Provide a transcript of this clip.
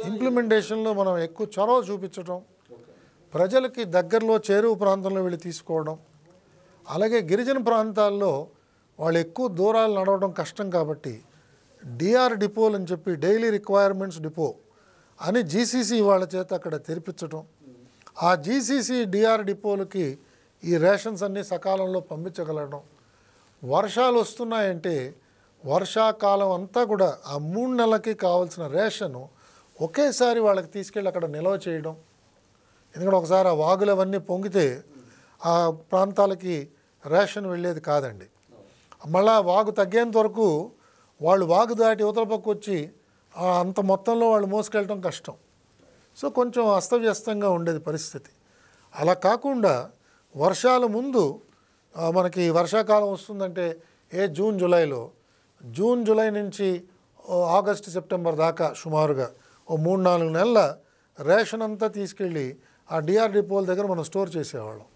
ఇంప్లిమెంటేషన్లో మనం ఎక్కువ చొరవ చూపించడం, ప్రజలకి దగ్గరలో చేరువ ప్రాంతంలో వెళ్ళి తీసుకోవడం, అలాగే గిరిజన ప్రాంతాల్లో వాళ్ళు ఎక్కువ దూరాలు నడవడం కష్టం కాబట్టి డిఆర్ డిపోలు అని చెప్పి డైలీ రిక్వైర్మెంట్స్ డిపో అని జీసీసీ వాళ్ళ చేత అక్కడ తెరిపించడం, ఆ జీసీసీ డిఆర్ డిపోలకి ఈ రేషన్స్ అన్నీ సకాలంలో పంపించగలగడం. వర్షాలు వస్తున్నాయంటే వర్షాకాలం అంతా కూడా ఆ 3 నెలలకి కావాల్సిన రేషను ఒకేసారి వాళ్ళకి తీసుకెళ్ళి అక్కడ నిల్వ చేయడం. ఎందుకంటే ఒకసారి ఆ వాగులు అవన్నీ పొంగితే ఆ ప్రాంతాలకి రేషన్ వెళ్ళేది కాదండి. మళ్ళీ వాగు తగ్గేంత వరకు వాళ్ళు వాగు దాటి యువతల పక్క వచ్చి అంత మొత్తంలో వాళ్ళు మోసుకెళ్ళటం కష్టం. సో కొంచెం అస్తవ్యస్తంగా ఉండేది పరిస్థితి. అలా కాకుండా వర్షాల ముందు మనకి వర్షాకాలం వస్తుందంటే జూన్ జూలై నుంచి ఆగస్టు సెప్టెంబర్ దాకా సుమారుగా 3-4 నెలల రేషన్ అంతా తీసుకెళ్ళి ఆ డిఆర్ డిపోల దగ్గర మనం స్టోర్ చేసేవాళ్ళం.